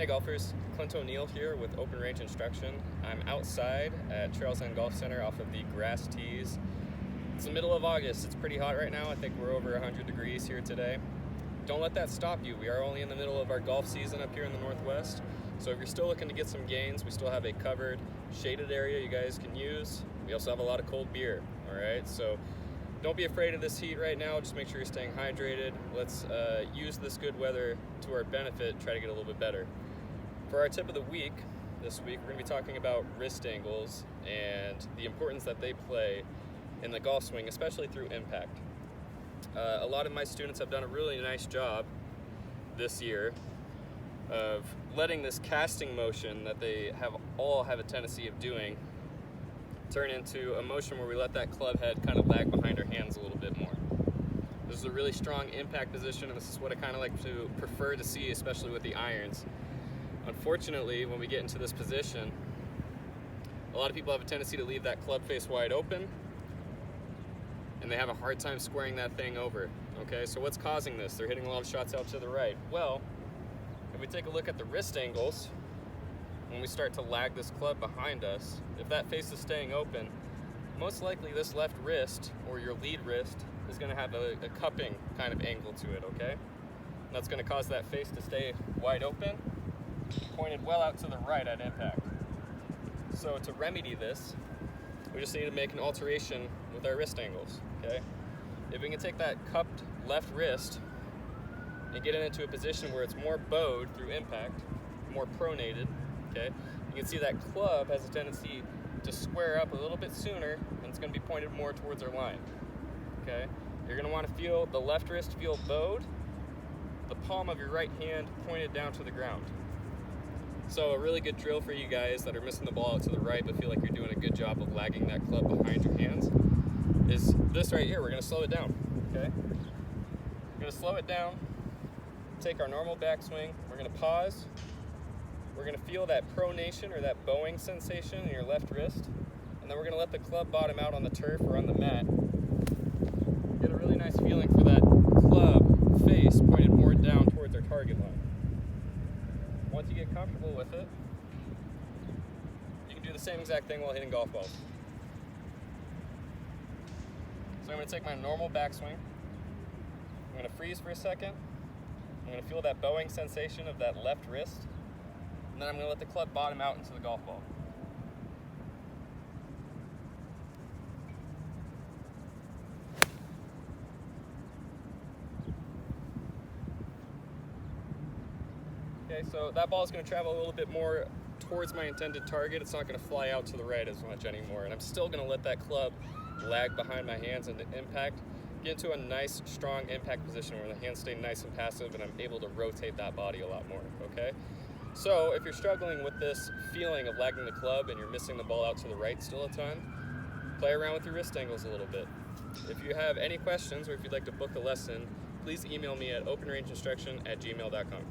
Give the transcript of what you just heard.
Hey golfers, Clint O'Neill here with Open Range Instruction. I'm outside at Trails End Golf Center off of the grass tees. It's the middle of August, it's pretty hot right now. I think we're over 100 degrees here today. Don't let that stop you. We are only in the middle of our golf season up here in the Northwest. So if you're still looking to get some gains, we still have a covered, shaded area you guys can use. We also have a lot of cold beer, all right? So don't be afraid of this heat right now. Just make sure you're staying hydrated. Let's use this good weather to our benefit, try to get a little bit better. For our tip of the week, this week, we're going to be talking about wrist angles and the importance that they play in the golf swing, especially through impact. A lot of my students have done a really nice job this year of letting this casting motion that they all have a tendency of doing turn into a motion where we let that club head kind of lag behind our hands a little bit more. This is a really strong impact position, and this is what I kind of like to prefer to see, especially with the irons. Unfortunately, when we get into this position, a lot of people have a tendency to leave that club face wide open, and they have a hard time squaring that thing over. Okay, so what's causing this? They're hitting a lot of shots out to the right. Well, if we take a look at the wrist angles, when we start to lag this club behind us, if that face is staying open, most likely this left wrist, or your lead wrist, is going to have a cupping kind of angle to it, okay? And that's going to cause that face to stay wide open, pointed well out to the right at impact. So to remedy this, we just need to make an alteration with our wrist angles, okay? If we can take that cupped left wrist and get it into a position where it's more bowed through impact, more pronated, okay? You can see that club has a tendency to square up a little bit sooner, and it's going to be pointed more towards our line, okay? You're going to want to feel the left wrist feel bowed, the palm of your right hand pointed down to the ground. So a really good drill for you guys that are missing the ball out to the right but feel like you're doing a good job of lagging that club behind your hands is this right here. We're going to slow it down, okay? We're going to slow it down, take our normal backswing, we're going to pause, we're going to feel that pronation or that bowing sensation in your left wrist, and then we're going to let the club bottom out on the turf or on the mat. Get a really nice feeling for that club face pointed more down towards our target line. Once you get comfortable with it, you can do the same exact thing while hitting golf balls. So I'm going to take my normal backswing, I'm going to freeze for a second, I'm going to feel that bowing sensation of that left wrist, and then I'm going to let the club bottom out into the golf ball. Okay, so that ball is going to travel a little bit more towards my intended target. It's not going to fly out to the right as much anymore. And I'm still going to let that club lag behind my hands into impact, get into a nice, strong impact position where the hands stay nice and passive and I'm able to rotate that body a lot more, okay? So if you're struggling with this feeling of lagging the club and you're missing the ball out to the right still a ton, play around with your wrist angles a little bit. If you have any questions or if you'd like to book a lesson, please email me at openrangeinstruction@gmail.com.